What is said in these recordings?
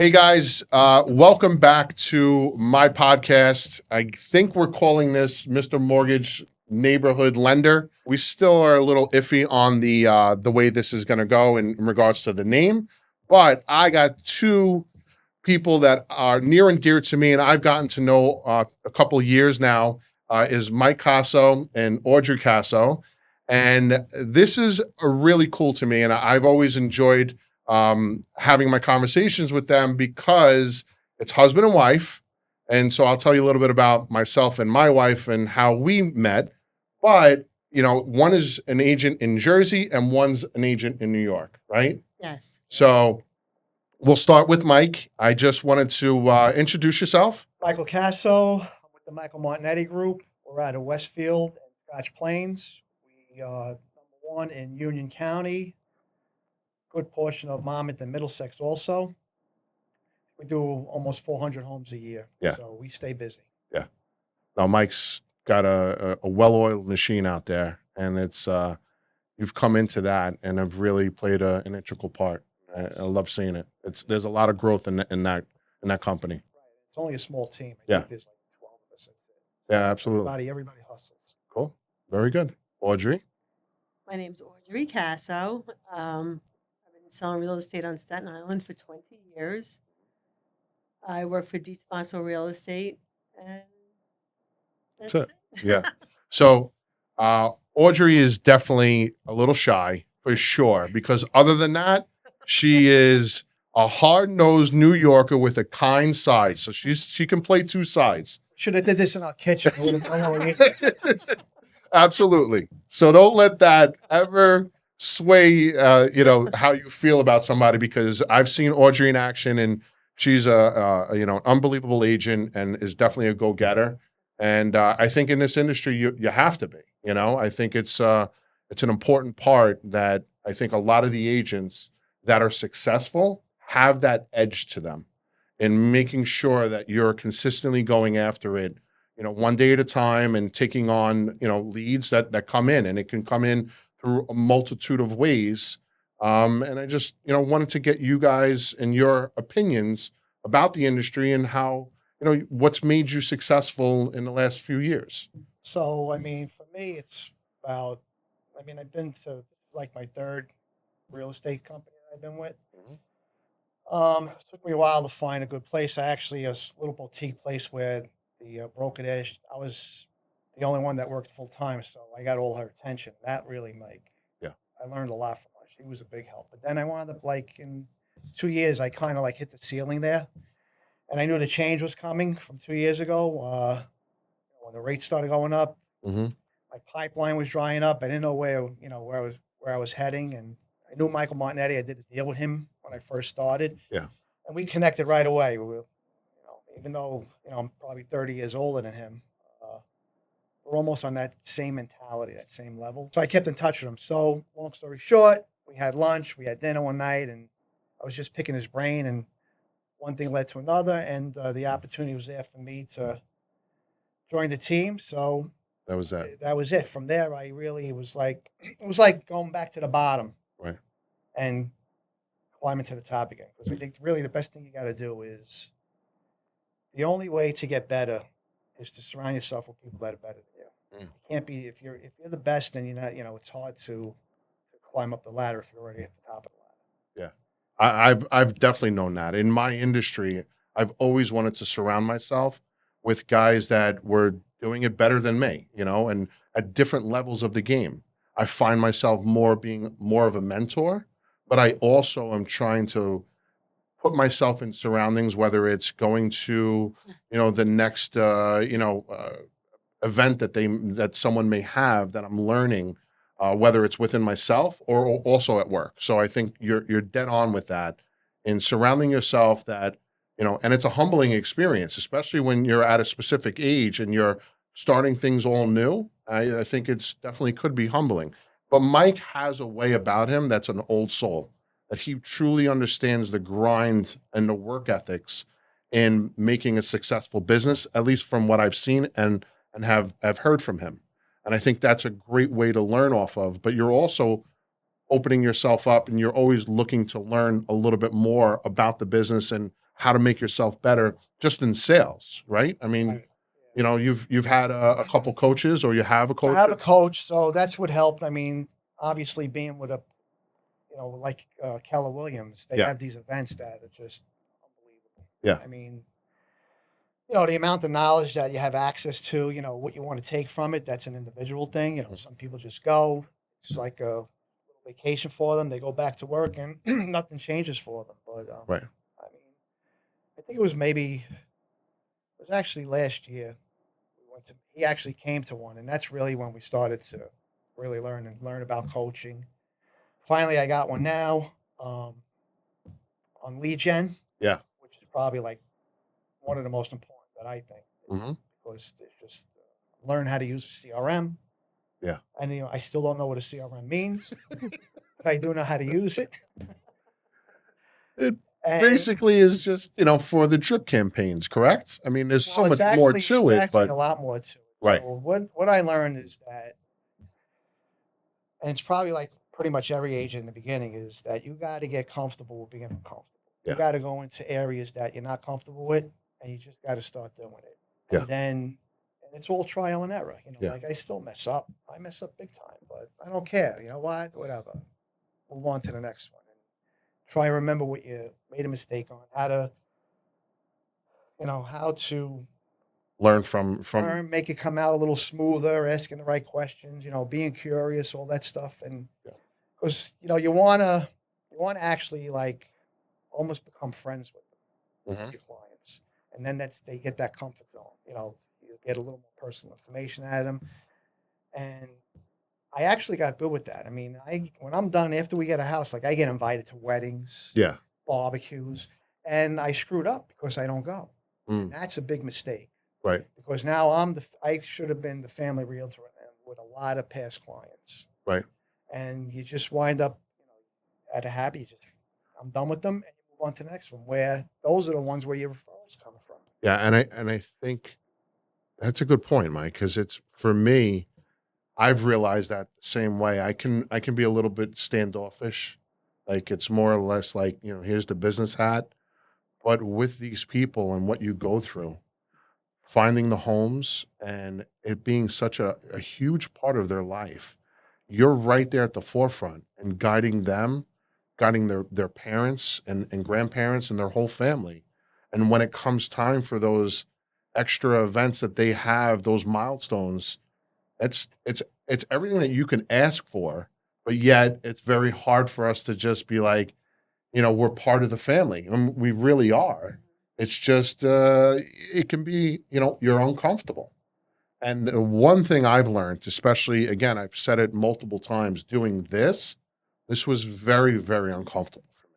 Hey guys, welcome back to my podcast. I think we're calling this Mr. Mortgage Neighborhood Lender. We still are a little iffy on the way this is going to go in regards to the name, but I got two people that are near and dear to me, and I've gotten to know a couple of years now. Is Mike Caso and Audrey Caso, and this is really cool to me, and I've always enjoyed having my conversations with them because it's husband and wife. And so I'll tell you a little bit about myself and my wife and how we met. But, one is an agent in Jersey and one's an agent in New York, right? Yes. So we'll start with Mike. I just wanted to introduce yourself. Michael Caso. I'm with the Michael Martinetti Group. We're out of Westfield and Scotch Plains. We are number one in Union County. Good portion of Monmouth and Middlesex also. We do almost 400 homes a year. Yeah. So we stay busy. Yeah. Now, Mike's got a well-oiled machine out there, and it's you've come into that and have really played an integral part. I love seeing it. There's a lot of growth in that company. Right. It's only a small team. I Yeah. think there's like 12 of us. Yeah, absolutely. Everybody hustles. Cool. Very good. Audrey? My name's Audrey Caso. I've been selling real estate on Staten Island for 20 years. I work for D Sponsor Real Estate, and that's That's it. Yeah. So Audrey is definitely a little shy for sure, because other than that, she is a hard-nosed New Yorker with a kind side. So she can play two sides. Should have did this in our kitchen. I would've known what we needed. Absolutely. So don't let that ever sway, how you feel about somebody, because I've seen Audrey in action, and she's an unbelievable agent and is definitely a go-getter. And I think in this industry, you have to be. I think it's an important part that I think a lot of the agents that are successful have that edge to them in making sure that you're consistently going after it, one day at a time, and taking on, leads that come in, and it can come in through a multitude of ways. And I just, wanted to get you guys and your opinions about the industry and how, what's made you successful in the last few years. So, for me, it's about, I've been to, this is like my third real estate company that I've been with. It took me a while to find a good place. A little boutique place where the broker there, I was the only one that worked full time, so I got all her attention. That really, Yeah. I learned a lot from her. She was a big help. But then I wound up in 2 years, I kind of hit the ceiling there, and I knew the change was coming from 2 years ago. When the rates started going up, Mm-hmm. my pipeline was drying up. I didn't know where I was heading, and I knew Michael Martinetti. I did a deal with him when I first started. Yeah. And we connected right away. We were, even though I'm probably 30 years older than him, we're almost on that same mentality, that same level. So I kept in touch with him. So long story short, we had lunch, we had dinner one night, and I was just picking his brain, and one thing led to another, and the opportunity was there for me to join the team. So That was that. that was it. From there, it was like going back to the bottom, Right. and climbing to the top again. Because I think really the best thing you got to do is the only way to get better is to surround yourself with people that are better than you. You can't be if you're the best, then you're not. It's hard to climb up the ladder if you're already at the top of the ladder. Yeah. I've definitely known that. In my industry, I've always wanted to surround myself with guys that were doing it better than me, and at different levels of the game. I find myself being more of a mentor, but I also am trying to put myself in surroundings, whether it's going to, the next, event that someone may have that I'm learning, whether it's within myself or also at work. So I think you're dead on with that, in surrounding yourself that, and it's a humbling experience, especially when you're at a specific age and you're starting things all new. I think it's definitely could be humbling. But Mike has a way about him that's an old soul, that he truly understands the grind and the work ethics in making a successful business, at least from what I've seen and have heard from him. And I think that's a great way to learn off of. But you're also opening yourself up, and you're always looking to learn a little bit more about the business and how to make yourself better just in sales, right? I mean, Right. you know, you've had a couple coaches, or you have a So I coach. have a coach, so that's what helped. I mean, obviously being with a, like Keller Williams, they Yeah. have these events that are just unbelievable. Yeah. I mean, the amount of knowledge that you have access to, what you want to take from it, that's an individual thing. Some people just go, it's like a little vacation for them. They go back to work and nothing changes for them. But, Right. I mean, I think it was actually last year. He actually came to one, and that's really when we started to really learn about coaching. Finally, I got one now on lead gen, Yeah. which is probably like one of the most important that I think, Hmm. because it's just learn how to use a CRM. Yeah. And I still don't know what a CRM means, but I do know how to use it. It And basically is just, for the drip campaigns, correct? I mean, there's so well, much more to it's it, actually but a lot more to it. right. So what I learned is that, and it's probably like pretty much every agent in the beginning, is that you got to get comfortable with being uncomfortable. You Yeah. got to go into areas that you're not comfortable with, and you just got to start doing it. Yeah. And it's all trial and error. Yeah. Like I still mess up. I mess up big time, but I don't care. You know what? Whatever. Move on to the next one. And try and remember what you made a mistake on. How to Learn from learn, make it come out a little smoother, asking the right questions, being curious, all that stuff. And Yeah. because, you want to actually like almost become friends with Mhm. your clients. And then they get that comfort zone. You get a little more personal information out of them. And I actually got good with that. I mean, when I'm done after we get a house, like I get invited to weddings, Yeah. barbecues, and I screwed up because I don't go. And Mm. that's a big mistake, Right. because now I should have been the family realtor with a lot of past clients. Right. And you just wind up, at a happy, I'm done with them, and you move on to the next one, where those are the ones where your referrals coming from. Yeah, and I think that's a good point, Mike, because it's for me, I've realized that the same way. I can be a little bit standoffish. Like it's more or less like, here's the business hat. But with these people and what you go through, finding the homes and it being such a huge part of their life, you're right there at the forefront and guiding them, guiding their parents and grandparents and their whole family. And when it comes time for those extra events that they have, those milestones, it's everything that you can ask for, but yet it's very hard for us to just be like, we're part of the family. And we really are. It's just it can be, you're uncomfortable. And one thing I've learned, especially again, I've said it multiple times, doing this was very, very uncomfortable for me.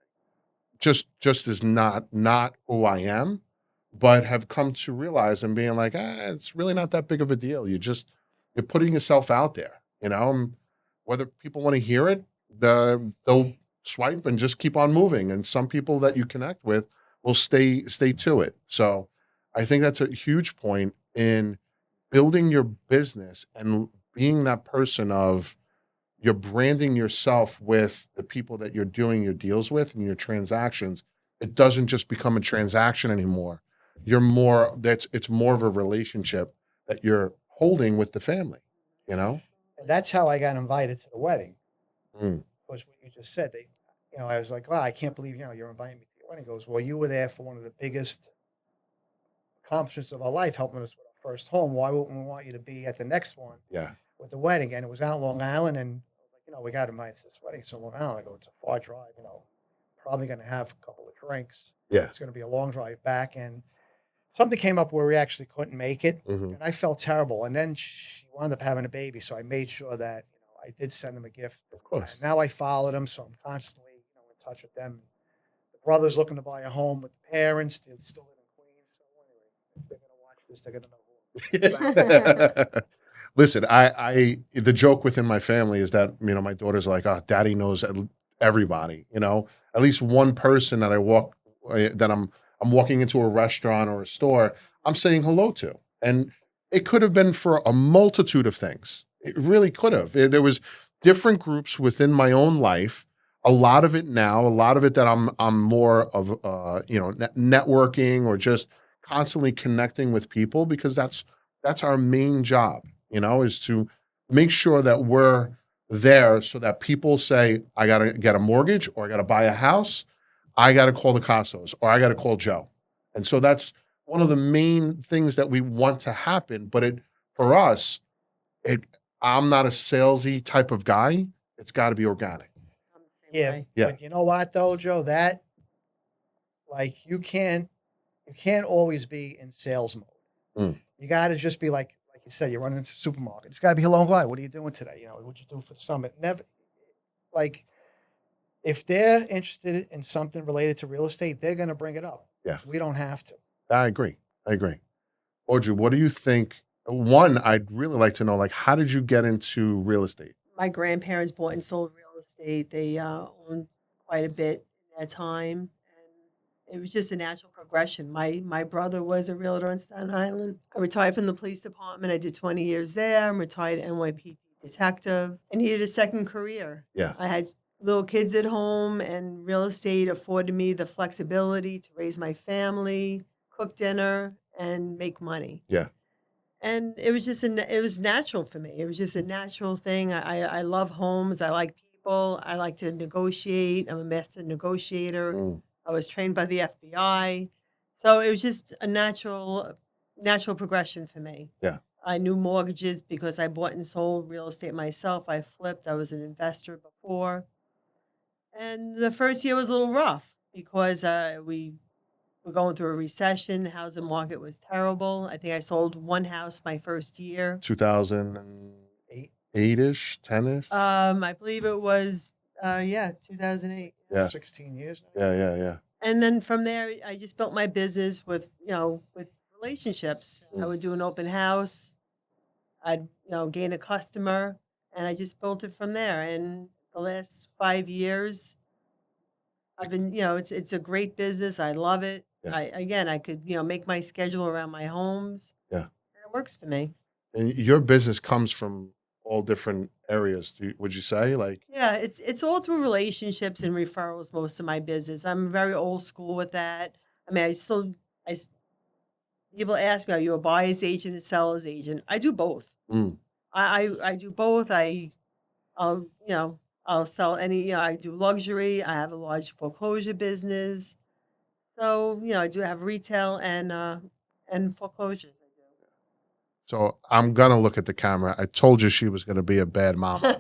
Just as not who I am, but have come to realize and being like, it's really not that big of a deal. You're putting yourself out there, and whether people want to hear it, they'll swipe and just keep on moving. And some people that you connect with will stay to it. So I think that's a huge point in building your business and being that person of you're branding yourself with the people that you're doing your deals with and your transactions. It doesn't just become a transaction anymore. It's more of a relationship that you're holding with the family, you know? And that's how I got invited to the wedding, Mm, was what you just said. I was like, wow, I can't believe, you're inviting me to your wedding. He goes, well, you were there for one of the biggest accomplishments of our life, helping us with our first home. Why wouldn't we want you to be at the next one yeah. with the wedding? And it was out in Long Island, and I was like, we got invited to this wedding. It's in Long Island. I go, it's a far drive, probably going to have a couple of drinks. Yeah. It's going to be a long drive back. And something came up where we actually couldn't make it. Hmm. And I felt terrible. And then she wound up having a baby. So I made sure that, I did send them a gift. Of And course. now I followed them. So I'm constantly, in touch with them. The brother's looking to buy a home with the parents. They still live in Queens. So anyway, if they're going to watch this, they're going to know Listen, the joke within my family is that, my daughter's like, oh, daddy knows everybody, at least one person that I'm walking into a restaurant or a store, I'm saying hello to. And it could have been for a multitude of things. It really could have. There was different groups within my own life a lot of it now, a lot of it that I'm more of networking or just constantly connecting with people because that's our main job, is to make sure that we're there so that people say, I gotta get a mortgage or I gotta buy a house, I gotta call the Casos or I gotta call Joe. And so that's one of the main things that we want to happen. But for us, it I'm not a salesy type of guy. It's got to be organic. I'm the same Yeah, way. Yeah. but you know what though, Joe? That like you can't always be in sales mode. Mm. You got to just be like you said, you're running into the supermarket. It's got to be hello and glad. What are you doing today? What'd you do for the summit? Never like if they're interested in something related to real estate, they're going to bring it up. Yeah. We don't have to. I agree. I agree. Audrey, what do you think? One, I'd really like to know, like, how did you get into real estate? My grandparents bought and sold real estate. They owned quite a bit in that time, and it was just a natural progression. My brother was a realtor in Staten Island. I retired from the police department. I did 20 years there. I'm retired NYPD detective. I needed a second career. Yeah. I had little kids at home, and real estate afforded me the flexibility to raise my family, cook dinner, and make money. Yeah. And it was just it was natural for me. It was just a natural thing. I love homes. I like people. I like to negotiate. I'm a master negotiator. Mm. I was trained by the FBI. So it was just a natural progression for me. Yeah. I knew mortgages because I bought and sold real estate myself. I flipped. I was an investor before. And the first year was a little rough because we were going through a recession. The housing market was terrible. I think I sold one house my first year. 2008 8, ish, 10ish. I believe it was 2008. Yeah. 16 years now. Yeah. And then from there, I just built my business with relationships. I Mm. would do an open house. I'd gain a customer, and I just built it from there. And the last 5 years, I've been, it's a great business. I love it. Yeah. I could make my schedule around my homes. Yeah. And it works for me. And your business comes from all different areas. Would you say, like? Yeah, it's all through relationships and referrals. Most of my business. I'm very old school with that. I mean, I s- people ask me, "Are you a buyer's agent, a seller's agent?" I do both. Mm. I do both. I'll I'll sell any. I do luxury. I have a large foreclosure business. So I do have retail and foreclosures. So I'm gonna look at the camera. I told you she was gonna be a bad mama.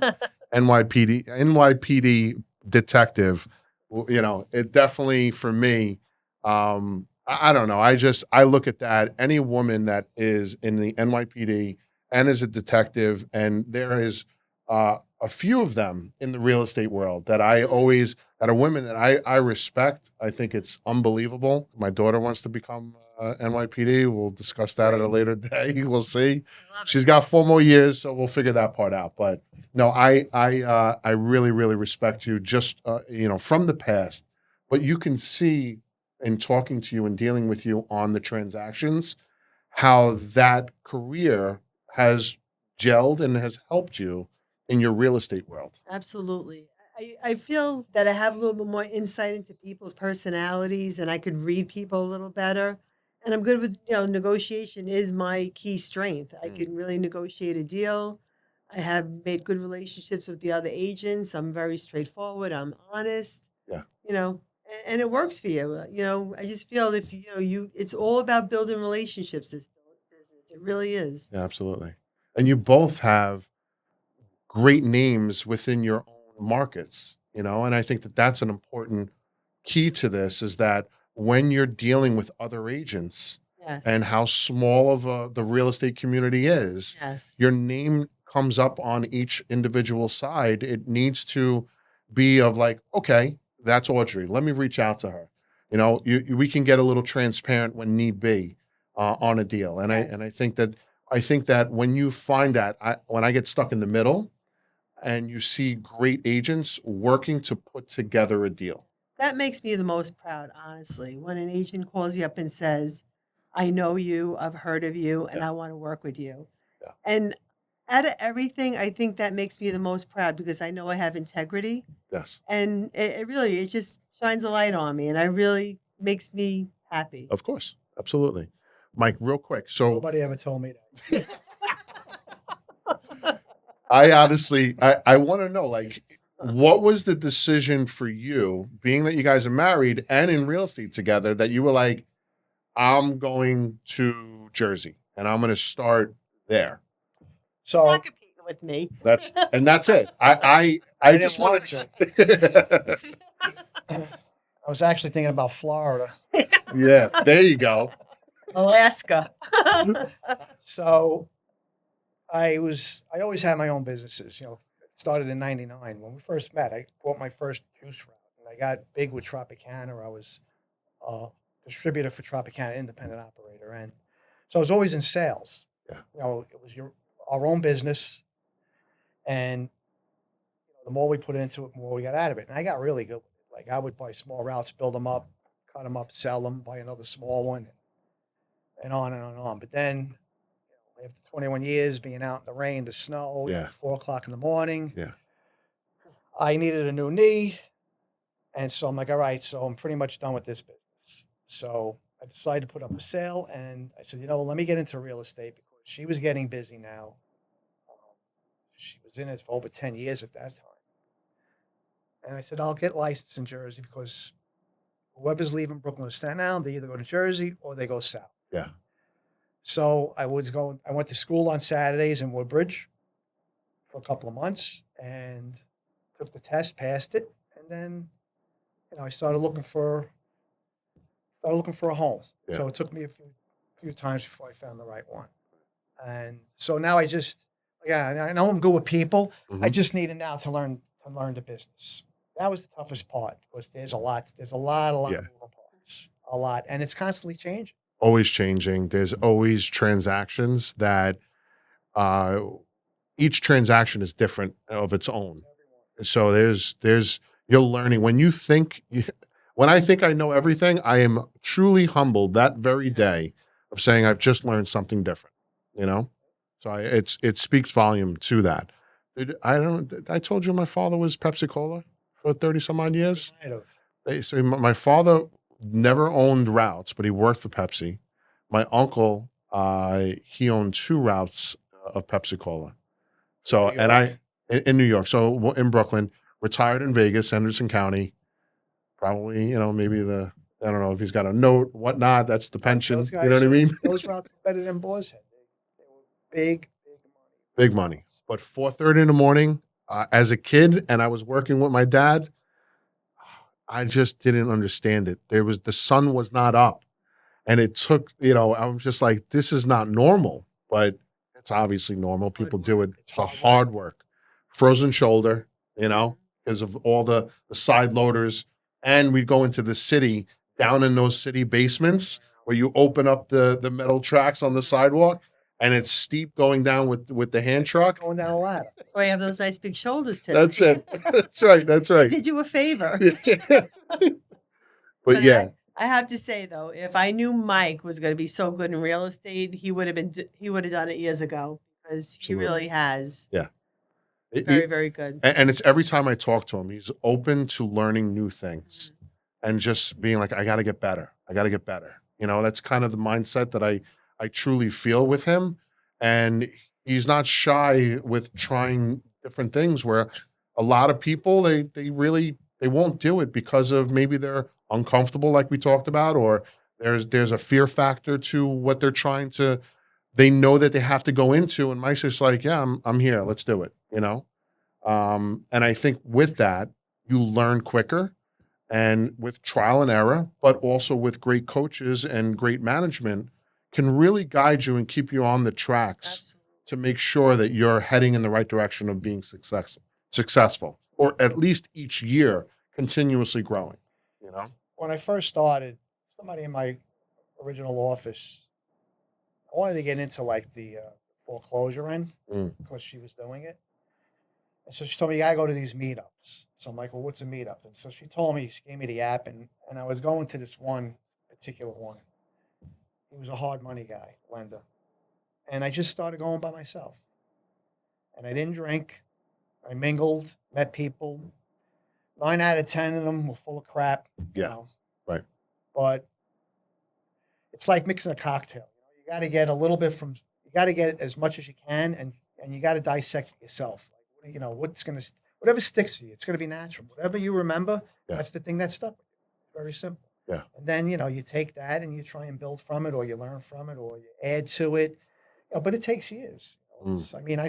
I do. NYPD detective. It definitely for me. I don't know. I look at that. Any woman that is in the NYPD and is a detective, and there is a few of them in the real estate world that that are women that I respect. I think it's unbelievable. My daughter wants to become NYPD. We'll discuss that at a later day. We'll see. I love She's it. got 4 more years, so we'll figure that part out. But no, I really really respect you just from the past, but you can see in talking to you and dealing with you on the transactions how that career has gelled and has helped you in your real estate world. Absolutely. I feel that I have a little bit more insight into people's personalities and I can read people a little better. And I'm good with, negotiation is my key strength. I Mm. can really negotiate a deal. I have made good relationships with the other agents. I'm very straightforward. I'm honest, Yeah, and it works for you. I just feel if it's all about building relationships, this business. It really is. yeah, absolutely. And you both have great names within your own markets, and I think that that's an important key to this is that when you're dealing with other agents Yes. and how small of the real estate community is, Yes. your name comes up on each individual side. It needs to be of like, okay, that's Audrey. Let me reach out to her. We can get a little transparent when need be on a deal. And Yes. I think that when you find that, when I get stuck in the middle and you see great agents working to put together a deal. That makes me the most proud, honestly, when an agent calls you up and says, "I know you, I've heard of you, and Yeah, I want to work with you." yeah, And out of everything, I think that makes me the most proud because I know I have integrity, Yes, and it really it just shines a light on me, and I really makes me happy. of course, absolutely. Mike, real quick. So Nobody ever told me that. I honestly, I want to know, like, what was the decision for you, being that you guys are married and in real estate together, that you were like, I'm going to Jersey and I'm going to start there. He's So not competing with me. That's it. I I didn't just want wanted to. I was actually thinking about Florida. Yeah, there you go. Alaska. So I always had my own businesses. Started in '99 when we first met. I bought my first juice route, and I got big with Tropicana. I was a distributor for Tropicana, independent operator, and so I was always in sales. Yeah. It was our own business, and the more we put into it, the more we got out of it. And I got really good with it. Like I would buy small routes, build them up, cut them up, sell them, buy another small one, and on and on and on. But then after 21 years being out in the rain, the snow, Yeah. 4 o'clock in the morning, Yeah. I needed a new knee. And so I'm like, all right, so I'm pretty much done with this business. So I decided to put up a sale and I said, let me get into real estate because she was getting busy now. Um, she was in it for over 10 years at that time. And I said, I'll get licensed in Jersey because whoever's leaving Brooklyn or Staten Island, they either go to Jersey or they go south. Yeah. So I went to school on Saturdays in Woodbridge for a couple of months and took the test, passed it. And then, I started looking for a home. Yeah. So it took me a few times before I found the right one. And so now I know I'm good with people. I Mhm. just needed now to learn the business. That was the toughest part because there's a lot Yeah. of moving parts, a lot, and it's constantly changing. Always changing. There's always transactions that uh each transaction is different of its own. So there's you're learning when you think when I think I know everything, I am truly humbled that very day Yes. of saying I've just learned something different, you know? So it speaks volume to that. I told you my father was Pepsi Cola for 30 some odd years. Kind of. So my father never owned routes, but he worked for Pepsi. My uncle, he owned two routes of Pepsi Cola. So, New and York. in New York, so in Brooklyn, retired in Vegas, Henderson County, probably, maybe I don't know if he's got a note, whatnot, that's the pension. Those You know what I mean? those routes were better than Boar's Head. They were big money. Big money. But 4:30 in the morning, as a kid, and I was working with my dad, I just didn't understand it. The sun was not up. And it took, I was just like, this is not normal, but it's obviously normal. People do it. It's a hard work. Frozen shoulder, because of all the side loaders. And we'd go into the city, down in those city basements where you open up the metal tracks on the sidewalk and it's steep going down with the hand truck. Going down a ladder. Oh, you have those nice big shoulders today. That's it. That's right. That's right. Did you a favor. But yeah, I have to say though, if I knew Mike was going to be so good in real estate, he would have done it years ago because he Absolutely. really has. Yeah. Very, very good. And it's every time I talk to him, he's open to learning new things and just being like, I got to get better. I got to get better. That's kind of the mindset that I truly feel with him. And he's not shy with trying different things where a lot of people, they won't do it because of maybe they're uncomfortable, like we talked about, or there's a fear factor to what they're trying to, they know that they have to go into. And Mike's just like, yeah, I'm here. Let's do it. And I think with that, you learn quicker and with trial and error, but also with great coaches and great management can really guide you and keep you on the tracks Absolutely. to make sure that you're heading in the right direction of being successful, or at least each year continuously growing. When I first started, somebody in my original office, I wanted to get into like the foreclosure end Mm. because she was doing it. And so she told me, you gotta go to these meetups. So I'm like, well, what's a meetup? And so she gave me the app, and I was going to this one particular one. He was a hard money guy, lender. And I just started going by myself. and I didn't drink. I mingled, met people. 9 out of 10 of them were full of crap. You Yeah. know, Right. but it's like mixing a cocktail. You got to get a little bit from. You got to get as much as you can, and you got to dissect it yourself. Like, what's gonna whatever sticks to you. It's gonna be natural. Whatever you remember, Yeah. that's the thing that stuck with you. Very simple. Yeah. And then you take that and you try and build from it, or you learn from it, or you add to it. But it takes years. I mean,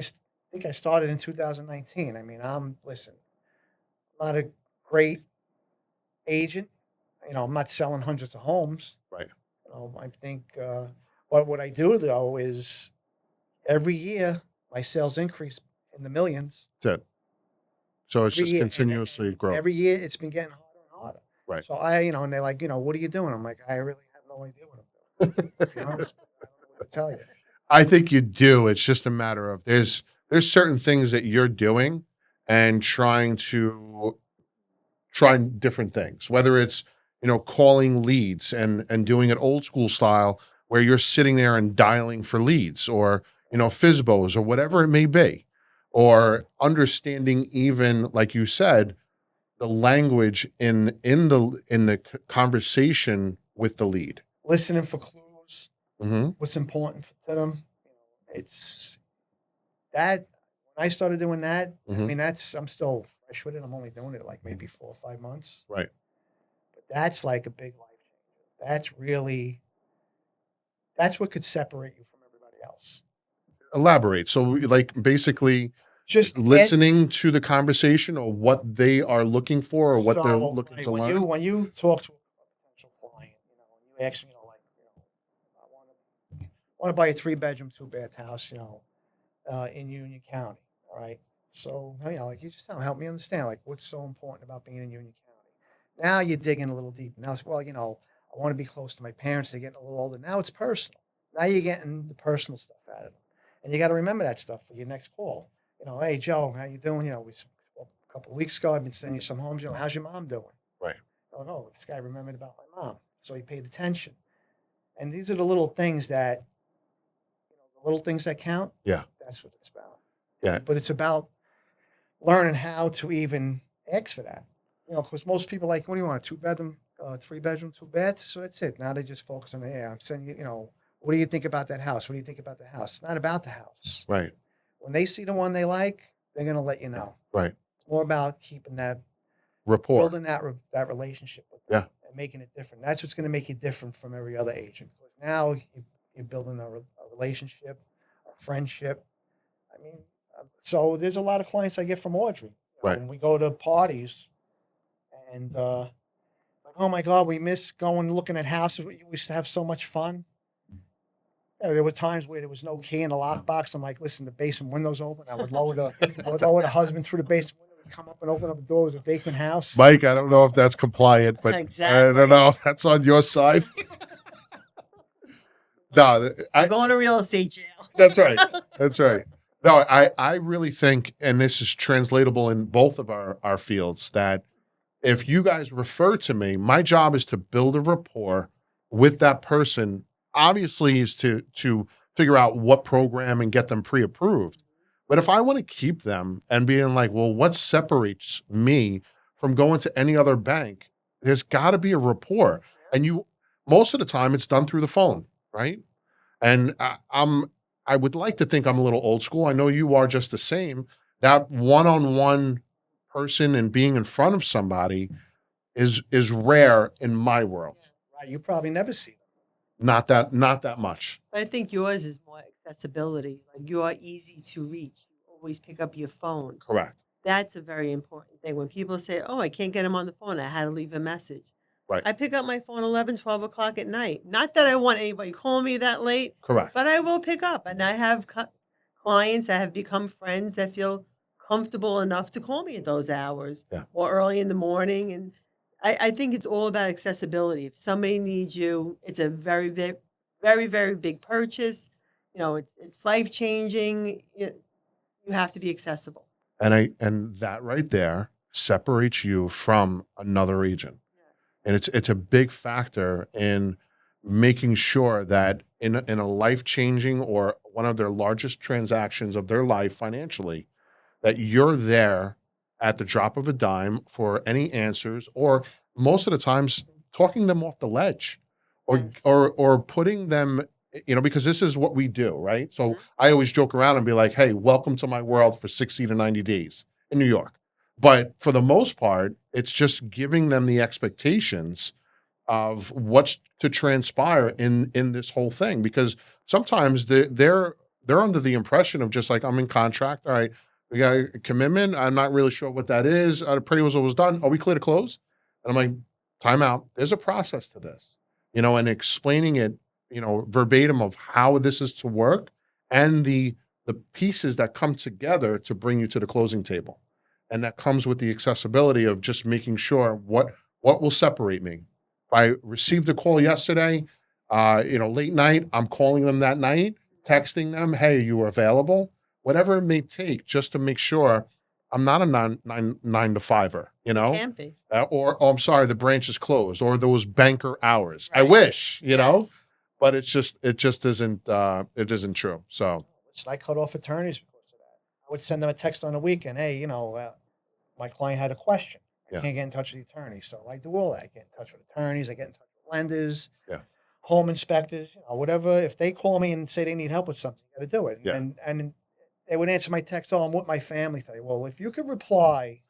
think I started in 2019. I mean, listen. I'm not a great agent. I'm not selling hundreds of homes. Right. I think what I do though is every year my sales increase in the millions. That's it. So it's Every just year, continuously and growth. every year it's been getting harder and harder. Right. So and they're like, what are you doing? I'm like, I really have no idea what I'm doing. To be honest, I don't know what to tell you. I think you do. It's just a matter of there's certain things that you're doing and trying different things, whether it's, calling leads and doing it old school style where you're sitting there and dialing for leads or, FISBOs or whatever it may be, or understanding even, like you said, the language in the conversation with the lead. Listening for clues. Mm-hmm. What's important to them. It's that when I started doing that, I Mhm. mean, I'm still fresh with it. I'm only doing it like maybe 4 or 5 months. Right. But that's like a big life changer. That's what could separate you from everybody else. Elaborate. So, like, basically Just listening to the conversation or what they are looking for or what they're looking right, to when learn. you talk to a potential client, and you ask, I want to buy a 3-bedroom, 2-bath house, in Union County. All right. So, like you just help me understand, like, what's so important about being in Union County. Now you're digging a little deep. Now it's, well, I want to be close to my parents. They're getting a little older. Now it's personal. Now you're getting the personal stuff out of them. And you got to remember that stuff for your next call. Hey, Joe, how you doing? We spoke a couple of weeks ago. I've been sending you some homes. How's your mom doing? Right. Oh, this guy remembered about my mom. So he paid attention. And these are the little things that, the little things that count. Yeah. That's what it's about. Yeah. But it's about learning how to even ask for that. Because most people like, what do you want? A 2-bedroom, 3-bedroom, 2-bath? So that's it. Now they just focus on I'm sending you, what do you think about that house? What do you think about the house? It's not about the house. Right. When they see the one they like, they're going to let you know. Right. It's more about keeping that Rapport. building that relationship with them. Yeah. And making it different. That's what's going to make you different from every other agent. Because now you're building a relationship, a friendship. I mean, so there's a lot of clients I get from Audrey. Right. When we go to parties and like, oh my God, we miss going looking at houses. We used to have so much fun. There were times where there was no key in the lockbox. I'm like, listen, the basement window's open. I would lower the husband through the basement window. He'd come up and open up the door. It was a vacant house. Mike, I don't know if that's compliant, but Exactly. I don't know if that's on your side. No, I'm going to real estate jail. That's right. That's right. No, I really think, and this is translatable in both of our fields, that if you guys refer to me, my job is to build a rapport with that person. Obviously, is to figure out what program and get them pre-approved. But if I want to keep them and being like, well, what separates me from going to any other bank? There's got to be a rapport, and most of the time it's done through the phone, right? And I would like to think I'm a little old school. I know you are just the same. That one-on-one person and being in front of somebody is rare in my world. Right. You probably never see them. Not that much. I think yours is more accessibility. Like you are easy to reach. You always pick up your phone. Correct. That's a very important thing. When people say, oh, I can't get him on the phone, I had to leave a message. Right. I pick up my phone 11, 12 o'clock at night. Not that I want anybody calling me that late, Correct. but I will pick up. And I have clients that have become friends that feel comfortable enough to call me at those hours or early in the morning. And I think it's all about accessibility. If somebody needs you, it's a very, very, very, very big purchase. It's life-changing. You have to be accessible. And that right there separates you from another agent. And it's a big factor in making sure that in a life-changing or one of their largest transactions of their life financially, that you're there at the drop of a dime for any answers, or most of the times talking them off the ledge, or Yes. or putting them, because this is what we do, right? So Mhm. I always joke around and be like, "Hey, welcome to my world for 60 to 90 days in New York." But for the most part, it's just giving them the expectations of what's to transpire in this whole thing, because sometimes they're under the impression of just like, I'm in contract, all right, we got a commitment, I'm not really sure what that is, the appraisal was done, are we clear to close? And I'm like, time out, there's a process to this, and explaining it, verbatim of how this is to work, and the pieces that come together to bring you to the closing table, and that comes with the accessibility of just making sure what will separate me. I received a call yesterday, late night. I'm calling them that night, texting them, "Hey, you are available?" Whatever it may take, just to make sure I'm not a nine to fiver, You can't be. or, oh, I'm sorry, the branch is closed, or those banker hours. I Right. wish, Yes. but it just isn't it isn't true. So Listen, I cut off attorneys because of that. I would send them a text on the weekend. Hey, my client had a question. I yeah, can't get in touch with the attorney. So I do all that. I get in touch with attorneys. I get in touch with lenders, yeah, home inspectors, whatever. If they call me and say they need help with something, you got to do it. yeah. And they would answer my text. Oh, I'm with my family today. Well, if you could reply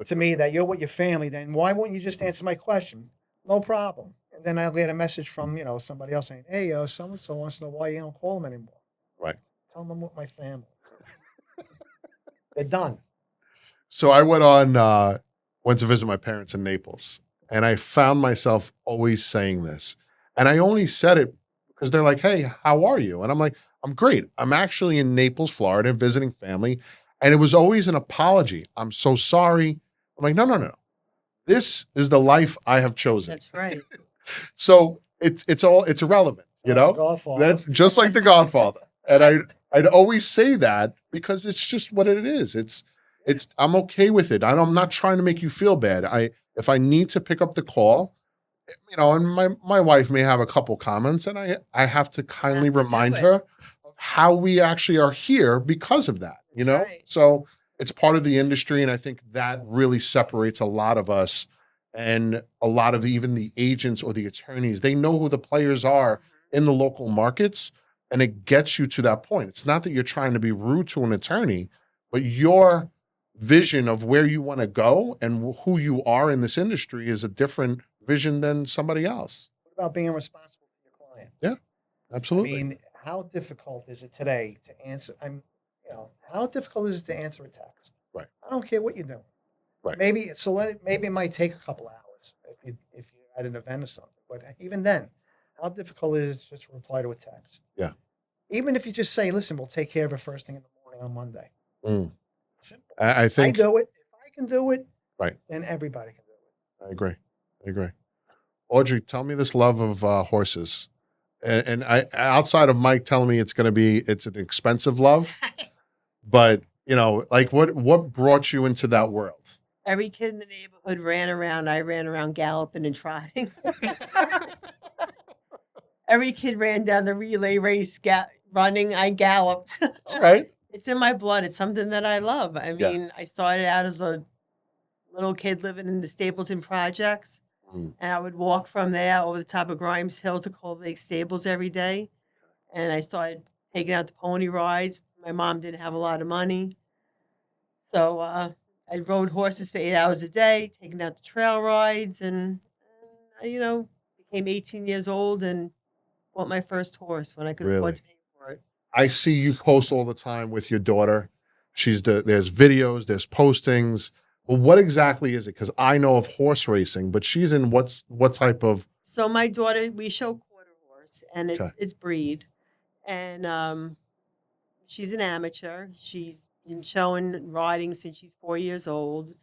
to me that you're with your family, then why wouldn't you just answer my question? No problem. And then I'll get a message from somebody else saying, "Hey, so and so wants to know why you don't call them anymore." Right. Tell them I'm with my family. They're done. So I went to visit my parents in Naples, and I found myself always saying this. And I only said it because they're like, "Hey, how are you?" And I'm like, "I'm great. I'm actually in Naples, Florida, visiting family." And it was always an apology. "I'm so sorry." I'm like, "No, no, no, no. This is the life I have chosen." That's right. So it's irrelevant, The Godfather. That's just like the Godfather. And I'd always say that because it's just what it is. It's I'm okay with it. I'm not trying to make you feel bad. If I need to pick up the call, and my wife may have a couple comments, and I have to kindly Have to do remind it. her of how we actually are here because of that. That's right. So it's part of the industry, and I think that really separates a lot of us, and a lot of even the agents or the attorneys. They know who the players are in the local markets, and it gets you to that point. It's not that you're trying to be rude to an attorney, but your vision of where you want to go and who you are in this industry is a different vision than somebody else. What about being responsible for your client? Yeah, I absolutely. mean, how difficult is it today to answer? How difficult is it to answer a text? Right, I don't care what you're doing. right. Maybe it might take a couple hours if you're at an event or something. But even then, how difficult is it just to reply to a text? Yeah. Even if you just say, "Listen, we'll take care of it first thing in the morning on Monday." Mm. Simple. I I think, do it. If I can do it, right. then everybody can do it. I agree. I agree. Audrey, tell me this love of horses. And I, outside of Mike telling me it's an expensive love, but like what brought you into that world? Every kid in the neighborhood ran around. I ran around galloping and trotting. Every kid ran down the relay race, running. I galloped. All right. It's in my blood. It's something that I love. I Yeah. mean, I started out as a little kid living in the Stapleton projects, Mm. and I would walk from there over the top of Grimes Hill to Cold Lake Stables every day. And I started taking out the pony rides. My mom didn't have a lot of money, so I rode horses for 8 hours a day, taking out the trail rides, and became 18 years old and bought my first horse when I could afford Really? to pay for it. I see you post all the time with your daughter. There's videos, there's postings. Well, what exactly is it? Because I know of horse racing, but she's in what type of? So my daughter, we show quarter horse, and Okay. it's breed, and she's an amateur. She's been showing riding since she's 4 years old.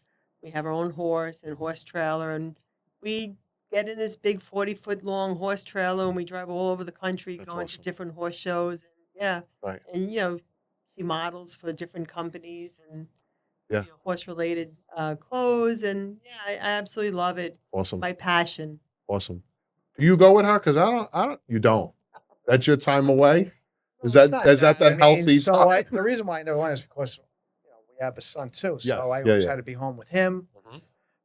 We have our own horse and horse trailer, and we get in this big 40-foot long horse trailer, and we drive all over the country, That's going to awesome. different horse shows. And yeah, Right. and she models for different companies and Yeah. horse related clothes, and yeah, I absolutely love it. Awesome. My passion. Awesome. Do you go with her? Because I don't. You don't. That's your time away? Is Well, it's that not that I mean, healthy so time? the reason why I never went is because we have a son too, Yes. so I Yeah, always yeah. had to be home with him. Mhm.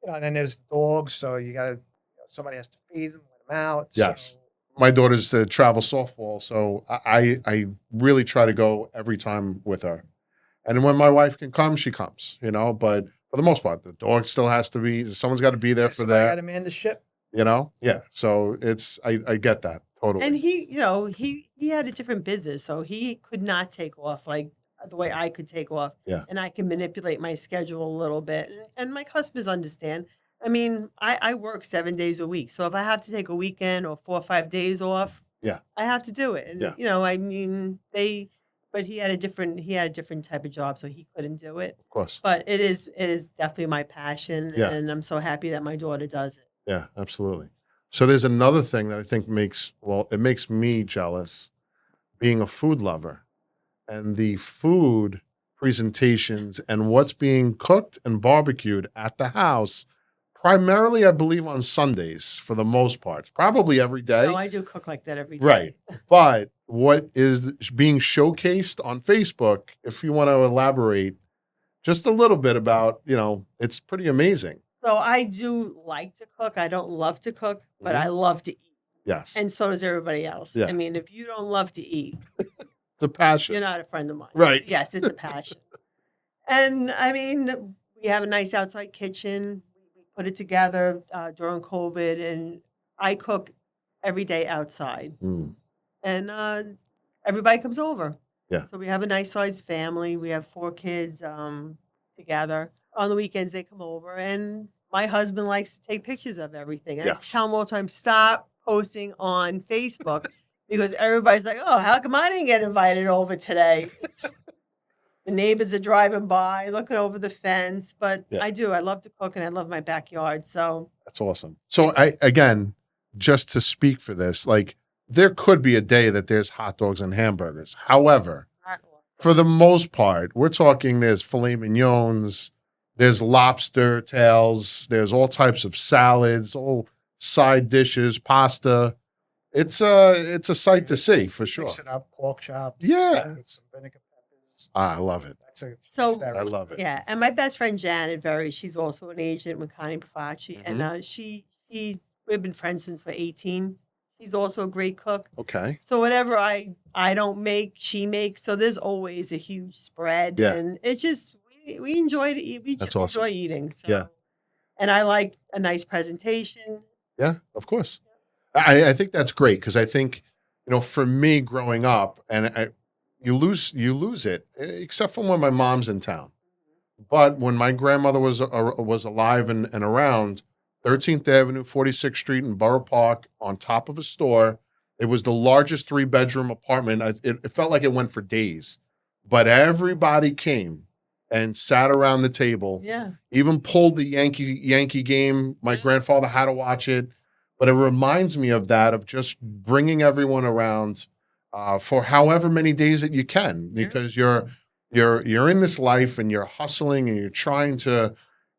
And then there's dogs, so you got to somebody has to feed them, let them out. Yes. So My daughter's to travel softball, so I really try to go every time with her. And when my wife can come, she comes, but for the most part, the dog still has to be, someone's got to be there for somebody got that, to man the ship. Yeah. So I get that totally. And he had a different business, so he could not take off like the way I could take off. Yeah. And I can manipulate my schedule a little bit, and my customers understand. I mean, I work 7 days a week, so if I have to take a weekend or 4 or 5 days off, Yeah. I have to do it. And Yeah. I mean, but he had a different type of job, so he couldn't do it. Of course. But it is definitely my passion, Yeah. and I'm so happy that my daughter does it. Yeah, absolutely. So there's another thing that I think it makes me jealous being a food lover and the food presentations and what's being cooked and barbecued at the house, primarily, I believe, on Sundays for the most part, probably every day. Oh, I do cook like that every day. Right. But what is being showcased on Facebook, if you want to elaborate just a little bit about, it's pretty amazing. So I do like to cook. I don't love to cook, but I love to eat. Yes. And so does everybody else. Yeah. I mean, if you don't love to eat, It's a passion. you're not a friend of mine. Right. Yes, it's a passion. And I mean, we have a nice outside kitchen. We put it together during COVID, and I cook every day outside. Mm. And everybody comes over. Yeah. So we have a nice sized family. We have 4 kids together. On the weekends, they come over, and my husband likes to take pictures of everything. I Yes. tell him all the time, stop posting on Facebook because everybody's like, oh, how come I didn't get invited over today? The neighbors are driving by, looking over the fence. But Yeah. I do. I love to cook, and I love my backyard. So That's awesome. So again, just to speak for this, like there could be a day that there's hot dogs and hamburgers. However, for the most part, we're talking there's filet mignons, there's lobster tails, there's all types of salads, all side dishes, pasta. It's a sight to see for sure. Mix it up, pork chops. Yeah. With some vinegar peppers. I love it. So- I love it. Yeah, and my best friend Janet Very, she's also an agent with Connie Profaci, and we've been friends since we're 18. She's also a great cook. Okay. So whatever I don't make, she makes. So there's always a huge spread, Yeah. and it's just we enjoy to eat. We That's just awesome. enjoy eating. So. Yeah. And I like a nice presentation. Yeah, of course. I think that's great because I think, for me growing up, and you lose it, except for when my mom's in town. But when my grandmother was alive and around, 13th Avenue, 46th Street in Borough Park, on top of a store, it was the largest 3-bedroom apartment. It felt like it went for days, but everybody came and sat around the table. Yeah. Even pulled the Yankee game. My grandfather had to watch it, but it reminds me of that, of just bringing everyone around for however many days that you can, because you're in this life and you're hustling and you're trying to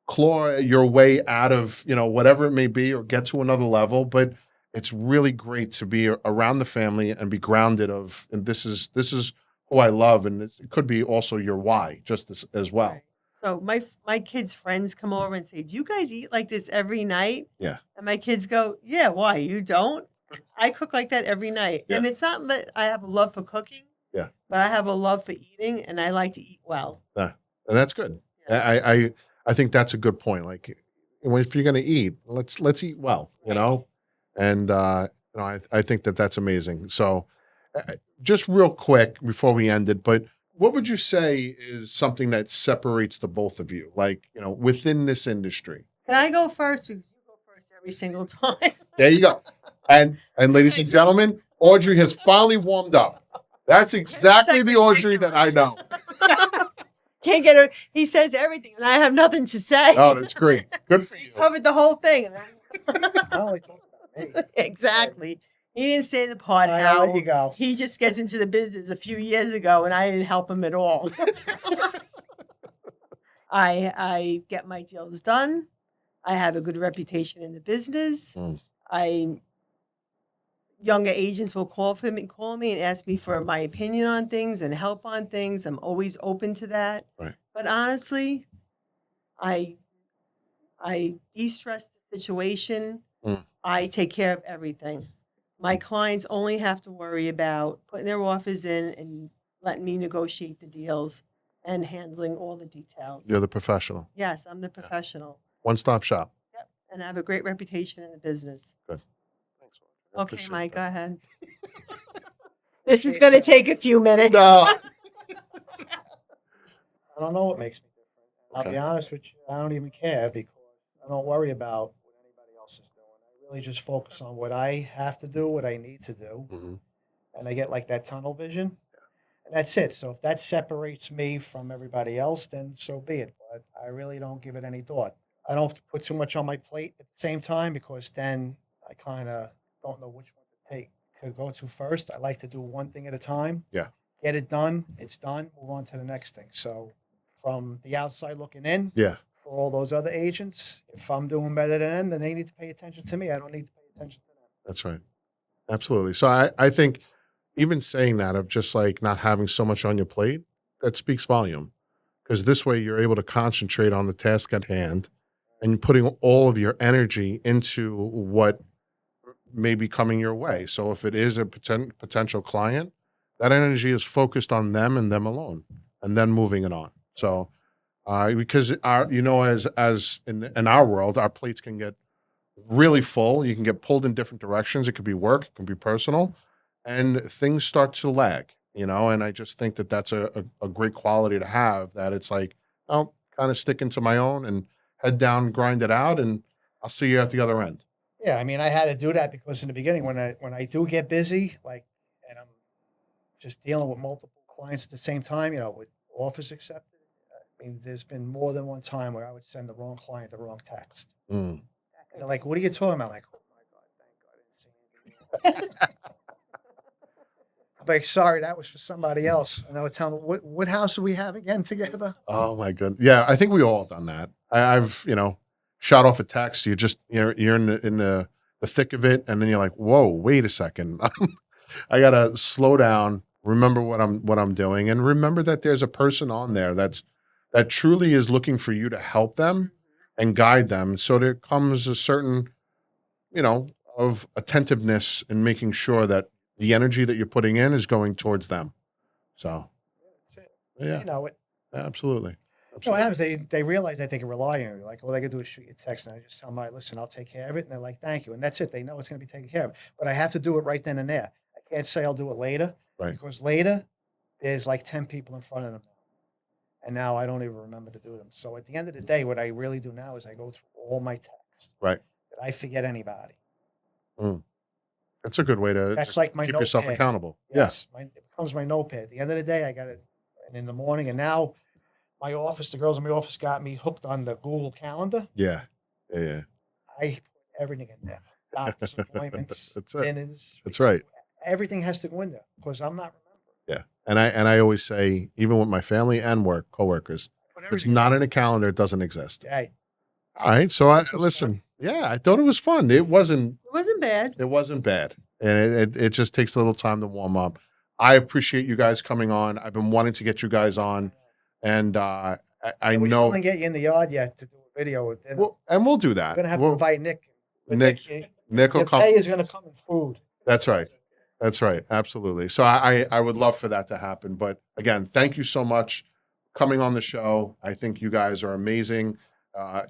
claw your way out of whatever it may be or get to another level. But it's really great to be around the family and be grounded and this is who I love, and it could be also your why just as well. Right. So my kids' friends come over and say, "Do you guys eat like this every night?" Yeah. And my kids go, "Yeah, why? You don't?" I cook like that every night. Yeah. And it's not that I have a love for cooking. Yeah. But I have a love for eating, and I like to eat well. Yeah. And that's good. Yes. I think that's a good point. Like, if you're going to eat, let's eat well, and I think that's amazing. So just real quick before we end it, but what would you say is something that separates the both of you, like, within this industry? Can I go first? Because you go first every single time. There you go. And ladies and gentlemen, Audrey has finally warmed up. That's exactly the Audrey that I know. Can't get her. He says everything, and I have nothing to say. Oh, that's great. Good for you. Covered the whole thing. I only talk about me. Exactly. He didn't say the part All right, I'll how let you go. he just gets into the business a few years ago, and I didn't help him at all. I get my deals done. I have a good reputation in the business. Mm. I younger agents will call me and ask me for my opinion on things and help on things. I'm always open to that. Right. But honestly, I de-stress the situation. Mm. I take care of everything. My clients only have to worry about putting their offers in and letting me negotiate the deals and handling all the details. You're the professional. Yes, I'm the professional. One-stop shop. Yep. And I have a great reputation in the business. Good. Thanks, Audrey. I Okay, appreciate Mike, that. go ahead. This is going to take a few minutes. No. I don't know what makes me different. I'll be Okay. honest with you, I don't even care because I don't worry about what anybody else is doing. I really just focus on what I have to do, what I need to do, Mhm. and I get like that tunnel vision, and that's it. So if that separates me from everybody else, then so be it. But I really don't give it any thought. I don't put too much on my plate at the same time because then I kind of don't know which one to go to first. I like to do one thing at a time. Yeah. Get it done. It's done. Move on to the next thing. So from the outside looking in, Yeah. for all those other agents, if I'm doing better than them, then they need to pay attention to me. I don't need to pay attention to them. That's right. Absolutely. So I think even saying that of just like not having so much on your plate, that speaks volume. Because this way you're able to concentrate on the task at hand and you're putting all of your energy into what may be coming your way. So if it is a potential client, that energy is focused on them and them alone, and then moving it on. So because our, as in our world, our plates can get really full. You can get pulled in different directions. It could be work, it can be personal, and things start to lag. And I just think that that's a great quality to have. That it's like, oh, kind of sticking to my own and head down, grind it out, and I'll see you at the other end. Yeah, I mean, I had to do that because in the beginning, when I do get busy, like, and I'm just dealing with multiple clients at the same time, with offers accepted. I mean, there's been more than one time where I would send the wrong client the wrong text, Mm. and they're like, "What are you talking about?" I'm like, "Oh my god, thank God I didn't see anything." I'm like, "Sorry, that was for somebody else." And I would tell them, "What house do we have again together?" Oh my goodness. Yeah, I think we all done that. I've shot off a text. You're in the thick of it, and then you're like, whoa, wait a second. I gotta slow down, remember what I'm doing, and remember that there's a person on there that truly is looking for you to help them and guide them. So there comes a certain, you know, of attentiveness in making sure that the energy that you're putting in is going towards them. So That's it. yeah, They know it. absolutely. What Absolutely. happens? They realize that they can rely on you. Like, all they can do is shoot you a text, and I just tell them, "All right, listen, I'll take care of it." And they're like, "Thank you," and that's it. They know it's going to be taken care of. But I have to do it right then and there. I can't say I'll do it later Right. because later there's like 10 people in front of them now, and now I don't even remember to do them. So at the end of the day, what I really do now is I go through all my texts. Right. Did I forget anybody? Mm. That's a good way to That's just like my keep yourself notepad. accountable. Yes, it becomes my notepad. At the end of the day, I got it, and in the morning, and now my office, the girls in my office got me hooked on the Google Calendar. Yeah. Yeah. Yeah. I put everything in there. Doctor's appointments, That's it. dinners. That's right. Everything has to go in there because I'm not remembering. Yeah. And I always say, even with my family and coworkers, Put if it's everything not in a calendar, it doesn't exist. Hey, All right. So This was listen. Yeah, I thought it was fun. It wasn't. It wasn't bad. It wasn't bad, and it just takes a little time to warm up. I appreciate you guys coming on. I've been wanting to get you guys on, and I we still know. didn't get you in the yard yet to do a video with dinner. We'll do We're that. gonna have to We'll- invite Nick. But Nick will your come. pay is gonna come in food. That's right. That's right. Absolutely. So I would love for that to happen. But again, thank you so much coming on the show. I think you guys are amazing.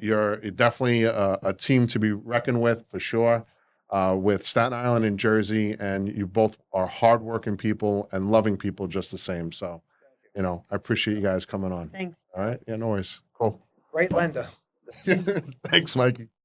You're definitely a team to be reckoned with for sure. With Staten Island and Jersey, and you both are hardworking people and loving people just the same. So, I appreciate you guys coming on. Thanks. All right. Yeah, no worries. Cool. Great lender. Thanks, Mikey.